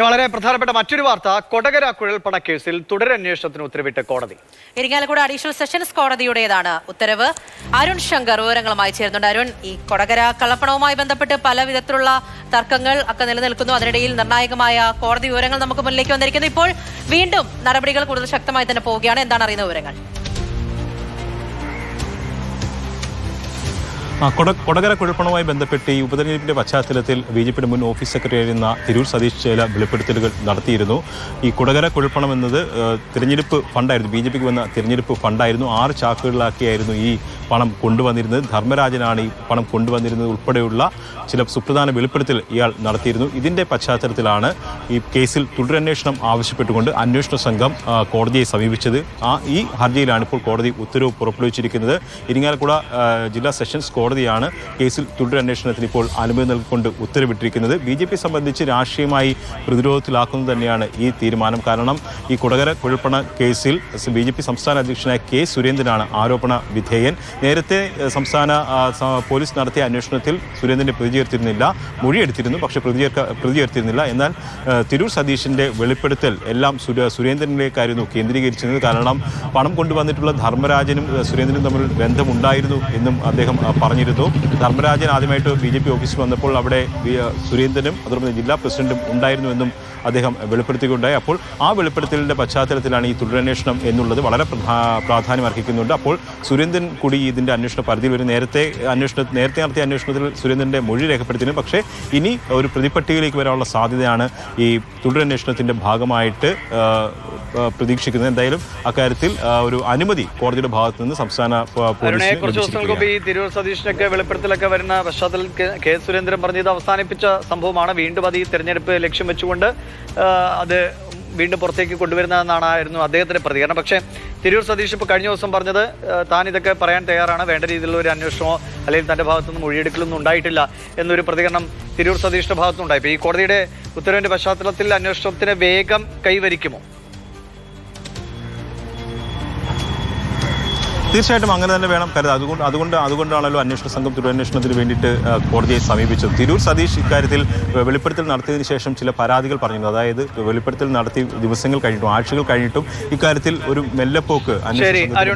വളരെ പ്രധാനപ്പെട്ട മറ്റൊരു വാർത്ത, കൊടകര കുഴൽപ്പണ കേസിൽ തുടരന്വേഷണത്തിന് ഉത്തരവിട്ട് കോടതി. ഇരിങ്ങാലക്കുട അഡീഷണൽ സെഷൻസ് കോടതിയുടേതാണ് ഉത്തരവ്. അരുൺ ശങ്കർ വിവരങ്ങളുമായി ചേരുന്നുണ്ട്. അരുൺ, ഈ കൊടകര കള്ളപ്പണവുമായി ബന്ധപ്പെട്ട് പല വിധത്തിലുള്ള തർക്കങ്ങൾ ഒക്കെ നിലനിൽക്കുന്നു. അതിനിടയിൽ നിർണായകമായ കോടതി വിവരങ്ങൾ നമുക്ക് മുന്നിലേക്ക് വന്നിരിക്കുന്നു. ഇപ്പോൾ വീണ്ടും നടപടികൾ കൂടുതൽ ശക്തമായി തന്നെ പോവുകയാണ്. എന്താണ് അറിയുന്ന വിവരങ്ങൾ? കൊടകര കുഴൽപ്പണവുമായി ബന്ധപ്പെട്ട് ഈ ഉപതെരഞ്ഞെടുപ്പിന്റെ പശ്ചാത്തലത്തിൽ BJP മുൻ ഓഫീസ് സെക്രട്ടറി ആയിരുന്ന തിരൂർ സതീഷ് ചില വെളിപ്പെടുത്തലുകൾ നടത്തിയിരുന്നു. ഈ കൊടകര കുഴൽപ്പണം എന്നത് തിരഞ്ഞെടുപ്പ് ഫണ്ടായിരുന്നു, BJPക്ക് വന്ന തിരഞ്ഞെടുപ്പ് ഫണ്ടായിരുന്നു. 6 ചാക്കുകളിലാക്കിയായിരുന്നു ഈ പണം കൊണ്ടുവന്നിരുന്നത്. ധർമ്മരാജനാണ് ഈ പണം കൊണ്ടുവന്നിരുന്നത് ഉൾപ്പെടെയുള്ള ചില സുപ്രധാന വെളിപ്പെടുത്തൽ ഇയാൾ നടത്തിയിരുന്നു. ഇതിന്റെ പശ്ചാത്തലത്തിലാണ് ഈ കേസിൽ തുടരന്വേഷണം ആവശ്യപ്പെട്ടുകൊണ്ട് അന്വേഷണ സംഘം കോടതിയെ സമീപിച്ചത്. ഈ ഹർജിയിലാണ് ഇപ്പോൾ കോടതി ഉത്തരവ് പുറപ്പെടുവിച്ചിരിക്കുന്നത്. ഇരിങ്ങാലക്കുട ജില്ലാ സെഷൻസ് കോടതിയാണ് കേസിൽ തുടരന്വേഷണത്തിന് ഇപ്പോൾ അനുമതി നൽകിക്കൊണ്ട് ഉത്തരവിട്ടിരിക്കുന്നത്. BJP സംബന്ധിച്ച് രാഷ്ട്രീയമായി പ്രതിരോധത്തിലാക്കുന്നത് തന്നെയാണ് ഈ തീരുമാനം. കാരണം ഈ കൊടകര കുഴൽപ്പണ കേസിൽ BJP സംസ്ഥാന അധ്യക്ഷനായ K. സുരേന്ദ്രനാണ് ആരോപണ വിധേയൻ. നേരത്തെ സംസ്ഥാന പോലീസ് നടത്തിയ അന്വേഷണത്തിൽ സുരേന്ദ്രനെ പ്രതിചേർത്തിരുന്നില്ല, മൊഴിയെടുത്തിരുന്നു, പക്ഷേ പ്രതിചേർത്തിരുന്നില്ല. എന്നാൽ തിരൂർ സതീഷിൻ്റെ വെളിപ്പെടുത്തൽ എല്ലാം സുരേന്ദ്രനിലേക്കായിരുന്നു കേന്ദ്രീകരിച്ചിരുന്നത്. കാരണം പണം കൊണ്ടുവന്നിട്ടുള്ള ധർമ്മരാജനും സുരേന്ദ്രനും തമ്മിൽ ബന്ധമുണ്ടായിരുന്നു എന്നും അദ്ദേഹം പറഞ്ഞിരുന്നു. ധർമ്മരാജൻ ആദ്യമായിട്ട് BJP ഓഫീസിൽ വന്നപ്പോൾ അവിടെ സുരേന്ദ്രനും അതോടൊപ്പം ജില്ലാ പ്രസിഡന്റും ഉണ്ടായിരുന്നുവെന്നും അദ്ദേഹം വെളിപ്പെടുത്തുകയുണ്ടായി. അപ്പോൾ ആ വെളിപ്പെടുത്തലിൻ്റെ പശ്ചാത്തലത്തിലാണ് ഈ തുടരന്വേഷണം എന്നുള്ളത് വളരെ പ്രാധാന്യം അർഹിക്കുന്നുണ്ട്. അപ്പോൾ സുരേന്ദ്രൻ കൂടി ഇതിൻ്റെ അന്വേഷണ പരിധിയിൽ വരും. നേരത്തെ നടത്തിയ അന്വേഷണത്തിൽ സുരേന്ദ്രൻ്റെ മൊഴി രേഖപ്പെടുത്തിയിരുന്നു. പക്ഷേ ഇനി ഒരു പ്രതിപട്ടികയിലേക്ക് വരാനുള്ള സാധ്യതയാണ് ഈ തുടരന്വേഷണത്തിൻ്റെ ഭാഗമായിട്ട് പ്രതീക്ഷിക്കുന്നത്. എന്തായാലും അക്കാര്യത്തിൽ ഒരു അനുമതി കോടതിയുടെ ഭാഗത്തു നിന്ന് സംസ്ഥാന തിരൂർ സതീഷിനൊക്കെ വെളിപ്പെടുത്തലൊക്കെ വരുന്ന പശ്ചാത്തലത്തിൽ K. സുരേന്ദ്രൻ പറഞ്ഞത് അവസാനിപ്പിച്ച സംഭവമാണ്. വീണ്ടും അത് ഈ തെരഞ്ഞെടുപ്പ് ലക്ഷ്യം വെച്ചുകൊണ്ട് അത് വീണ്ടും പുറത്തേക്ക് കൊണ്ടുവരുന്നതെന്നായിരുന്നു അദ്ദേഹത്തിന്റെ പ്രതികരണം. പക്ഷേ തിരൂർ സതീഷ് ഇപ്പോൾ കഴിഞ്ഞ ദിവസം പറഞ്ഞത് താൻ ഇതൊക്കെ പറയാൻ തയ്യാറാണ്, വേണ്ട രീതിയിലുള്ള ഒരു അന്വേഷണമോ അല്ലെങ്കിൽ തന്റെ ഭാഗത്തുനിന്ന് മൊഴിയെടുക്കലൊന്നും ഉണ്ടായിട്ടില്ല എന്നൊരു പ്രതികരണം തിരൂർ സതീഷിന്റെ ഭാഗത്തുനിന്നുണ്ടായി. ഇപ്പോൾ ഈ കോടതിയുടെ ഉത്തരവിന്റെ പശ്ചാത്തലത്തിൽ അന്വേഷണത്തിന് വേഗം കൈവരിക്കുമോ? തീർച്ചയായിട്ടും അങ്ങനെ തന്നെ വേണം കരുതാൻ. അതുകൊണ്ടാണല്ലോ അന്വേഷണ സംഘം തുടരന്വേഷണത്തിന് വേണ്ടിയിട്ട് കോടതിയെ സമീപിച്ചത്. തിരൂർ സതീഷ് ഇക്കാര്യത്തിൽ വെളിപ്പെടുത്തൽ നടത്തിയതിനു ശേഷം ചില പരാതികൾ പറഞ്ഞിരുന്നു. അതായത് വെളിപ്പെടുത്തൽ നടത്തി ദിവസങ്ങൾ കഴിഞ്ഞിട്ടും ആഴ്ചകൾ കഴിഞ്ഞിട്ടും ഇക്കാര്യത്തിൽ ഒരു മെല്ലെപ്പോക്ക് അന്വേഷണ